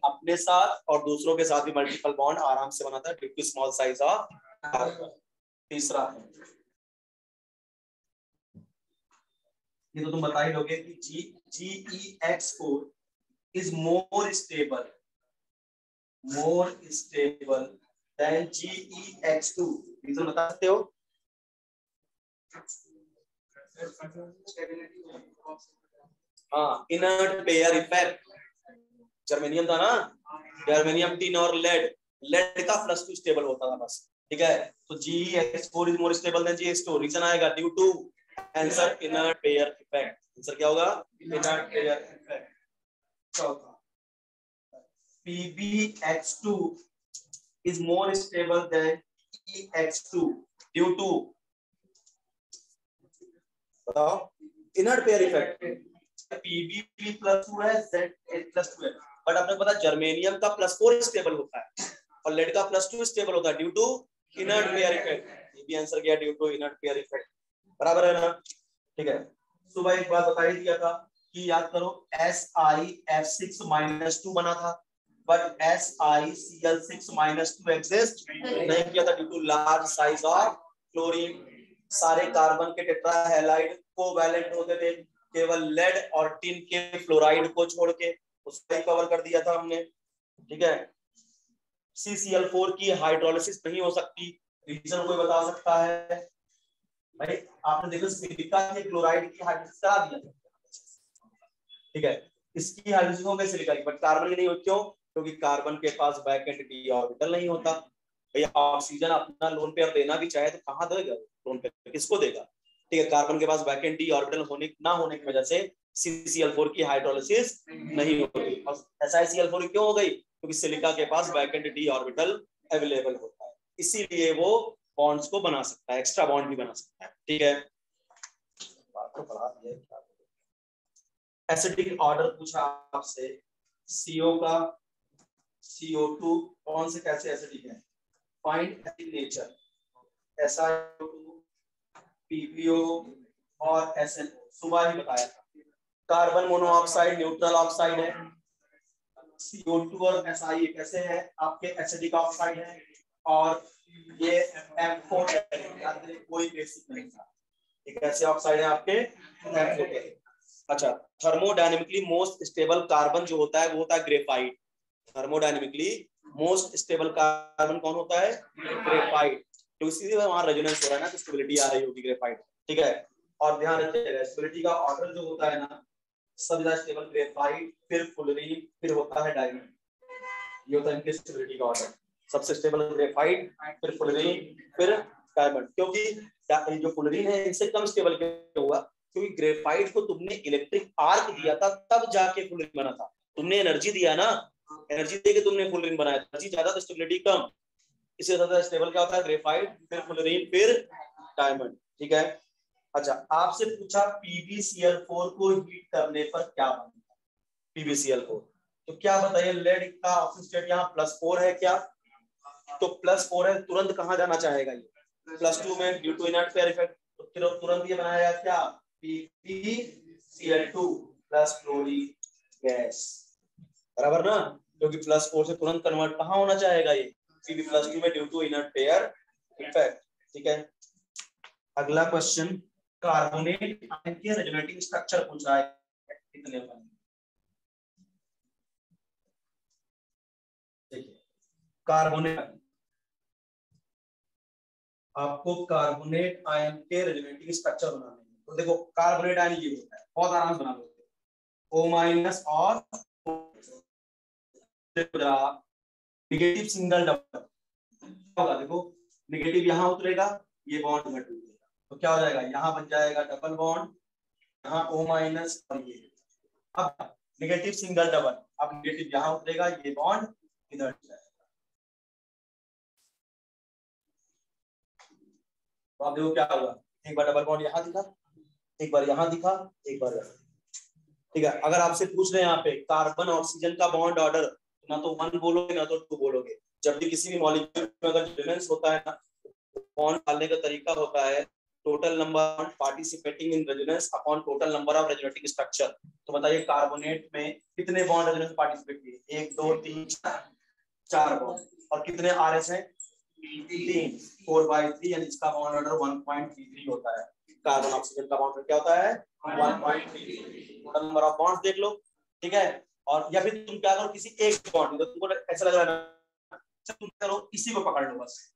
Speaker 1: अपने साथ और दूसरों के साथ भी मल्टीपल बॉन्ड आराम से बनाता है due to small size of carbon. तीसरा है, ये तो तुम बता ही लोगे कि GeX4 is more stable than GeX2। Reason बता सकते हो? हाँ, इनर्ट पेयर इफेक्ट। जर्मेनियम था ना, जर्मेनियम, टिन और लेड का +2 स्टेबल होता था बस। ठीक है, तो GeX4 is more stable than GeX2। Reason आएगा due to answer inert pair effect. Answer क्या होगा? Inert pair effect. चौथा, PbX2 is more stable than EX2 due to, बताओ, इनर्ट पेयर इफेक्ट। Pb+2 है, Z+2 है, बट आपने पता germanium का +4 स्टेबल होता है और लेड का +2 स्टेबल होता है due to inert pair effect. ये भी आंसर गया, due to inert pair effect, बराबर है ना? ठीक है, सुबह एक बार बता ही दिया था कि याद करो SiF6-2 बना था, बट SiCl6-2 एग्जिस्ट नहीं किया था due to large size of chlorine. सारे कार्बन के टेट्रा हैलाइड कोवैलेंट होते थे, केवल लेड और टिन के फ्लोराइड को छोड़ के, उसको कवर कर दिया था हमने। ठीक है, CCl4 की हाइड्रोलिसिस नहीं हो सकती, रीजन कोई बता सकता है? भाई आपने देखो सिलिका के क्लोराइड की हाइड्रोलिसिस करा दिया था, ठीक है, इसकी हाइड्रोलिसिस हो गई सिलिका की, बट कार्बन की नहीं होती। क्यों? क्योंकि कार्बन के पास वैकेंट डी ऑर्बिटल नहीं होता। भैया ऑक्सीजन अपना लोन पेयर देना भी चाहे तो कहां देगा लोन पेयर, किसको देगा? ठीक है, कार्बन के पास वैकेंट डी ऑर्बिटल होने ना होने की वजह से CCl4 की हाइड्रोलिसिस नहीं होती। और SiCl4 क्यों हो गई? क्योंकि सिलिका के पास वैकेंट डी ऑर्बिटल अवेलेबल होता है, इसीलिए वो बॉन्ड्स को बना सकता है, एक्स्ट्रा बॉन्ड भी बना सकता है। ठीक है, बात तो पढ़ा दिया। एसिडिक ऑर्डर पूछा आपसे, CO का CO2 कौन से कैसे एसिडिक है? Find acid nature, SiO2, PbO और SNO, सुबह ही बताया था। कार्बन मोनोऑक्साइड न्यूट्रल ऑक्साइड है, CO2 और Si कैसे हैं? आपके एसिडिक ऑक्साइड है, और ये M4 है, कोई बेसिक नहीं था। एक ऐसे ऑक्साइड है आपके M4। अच्छा, थर्मोडायनेमिकली मोस्ट स्टेबल कार्बन जो होता है वो होता है graphite. Thermodynamically most stable carbon कौन होता है? ग्रेफाइट। तो इसीलिए वहां रेजोनेंस हो रहा है ना, तो स्टेबिलिटी आ रही होगी ग्रेफाइट। ठीक है, और ध्यान रखिएगा स्टेबिलिटी का ऑर्डर जो होता है ना, सबसे ज्यादा स्टेबल ग्रेफाइट, फिर फुलरीन, फिर होता है डायमंड। ये होता है इनके स्टेबिलिटी का ऑर्डर, सबसे स्टेबल ग्रेफाइट, फिर फुलरीन, फिर डायमंड। क्योंकि जो फुलरीन है इनसे कम स्टेबल क्यों हुआ? क्योंकि ग्रेफाइट को तुमने इलेक्ट्रिक आर्क दिया था, तब जाके फुलरीन बना था। तुमने एनर्जी दिया ना, एनर्जी देके तुमने फुलरीन बनाया, एनर्जी ज्यादा तो स्टेबिलिटी कम, इससे ज्यादा स्टेबल क्या होता है? ग्रेफाइट, फिर फुलरीन, फिर डायमंड। ठीक है, अच्छा आपसे पूछा PbCl4 को हीट करने पर क्या बनता है? PbCl4 तो क्या बताइए, लेड का ऑक्सीजन स्टेट यहाँ +4 है क्या? तो +4 है, तुरंत कहां जाना चाहेगा? ये +2 में due to inert pair effect, तो तुरंत ये बनाया क्या? PbCl2 प्लस क्लोरीन गैस, बराबर ना? क्योंकि +4 से तुरंत कन्वर्ट कहां होना चाहेगा? ये Pb+2 में due to inert pair effect. ठीक है, अगला क्वेश्चन, कार्बोनेट आयन के रेजोनेटिंग स्ट्रक्चर पूछ रहा है कितने पर? देखिए कार्बोनेट, आपको कार्बोनेट आयन के रेजोनेटिंग स्ट्रक्चर बनाने हैं, तो देखो कार्बोनेट आयन ये होता है, बहुत आराम से बना लो। O- और नेगेटिव सिंगल डबल होगा, देखो नेगेटिव यहाँ उतरेगा, ये बॉन्ड घट जाएगा, तो क्या हो जाएगा? यहाँ बन जाएगा डबल बॉन्ड, यहाँ O- और ये। अब नेगेटिव सिंगल डबल, अब नेगेटिव यहाँ उतरेगा, ये बॉन्ड इधर जाएगा। तो आप देखो क्या होगा, एक बार डबल बॉन्ड यहाँ दिखा, एक बार यहाँ दिखा, एक बार यहाँ। ठीक है, अगर आपसे पूछ रहे हैं यहाँ पे कार्बन ऑक्सीजन का बॉन्ड ऑर्डर, ना तो 1 बोलोगे ना तो 2 बोलोगे। जब भी किसी भी मॉलिक्यूल में अगर रेजोनेंस होता है ना, बॉन्ड डालने का तरीका होता है total number participating in resonance upon total number of resonating structure. तो बताइए कार्बोनेट में कितने बॉन्ड रेजोनेंस पार्टिसिपेट किए? 1 2 3 4 बॉन्ड, और कितने RS हैं? 3, 4/3, यानी इसका बॉन्ड ऑर्डर 1.33 होता है। कार्बन ऑक्सीजन का बॉन्ड क्या होता है? 1.33। टोटल नंबर ऑफ बॉन्ड्स देख लो। ठीक है, और या फिर तुम क्या करो, किसी एक बॉन्ड, तुमको ऐसा लग रहा है ना, तुम करो इसी को पकड़ लो बस,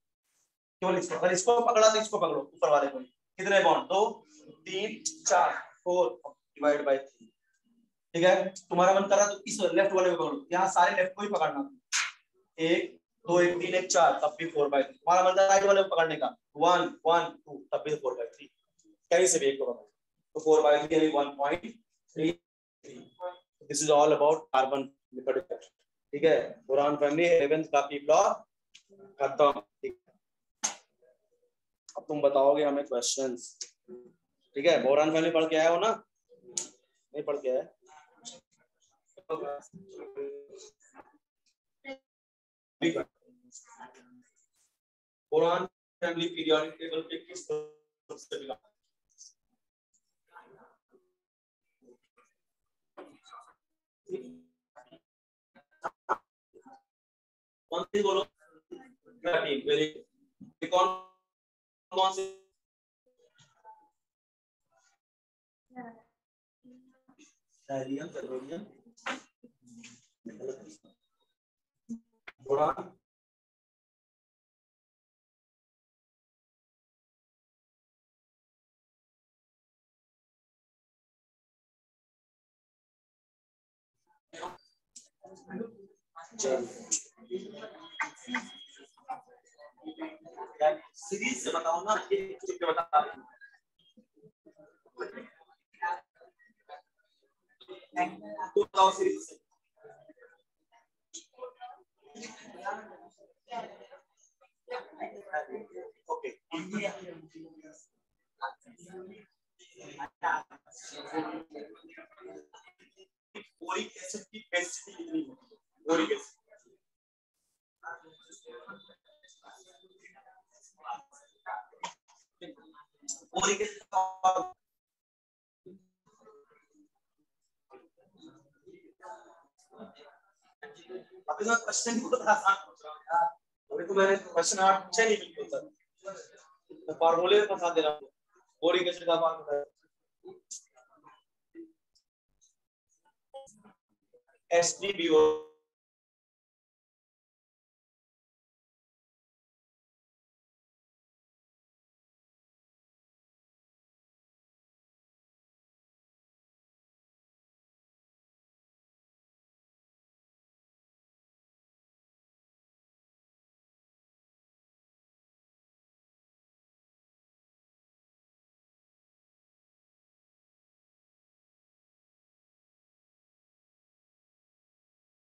Speaker 1: केवल इसको, अगर इसको पकड़ा तो इसको पकड़ो, ऊपर वाले को। कितने बॉन्ड? 2 3 4 4 divide by 3। ठीक है, तुम्हारा मन कर रहा तो इस लेफ्ट वाले को पकड़ो, यहाँ सारे लेफ्ट को ही पकड़ना, 1 2 1 3 1 4, तब भी 4/3। तुम्हारा मन कर राइट वाले को पकड़ने का, 1 1 2, तब भी 4/3, कहीं से भी एक को पकड़ो, तो 4/3 यानी 1.33। This is all about carbon lipid. ठीक है, बोरान फैमिली 11th का पी ब्लॉक खत्म। अब तुम बताओगे हमें क्वेश्चंस, ठीक है? बोरान फैमिली पढ़ के आए हो ना? नहीं पढ़ के आए? बोरान फैमिली पीरियोडिक टेबल के किस ग्रुप से मिला? कौन सी बोलो? कौन कौन से? बोरान सीरीज से बताओ ना, ये बता। तो बताओ सीरीज से। ओके, बोरिक एसिड की बेसिसिटी कितनी होती है? बोरिक एसिड अभी तो क्वेश्चन बहुत आसान पूछ रहा हूँ यार। अभी तो मैंने क्वेश्चन अच्छा नहीं बिल्कुल सर, तो फार्मूले में फंसा दे रहा हूँ। बोरिक एसिड का फार्मूला HDBO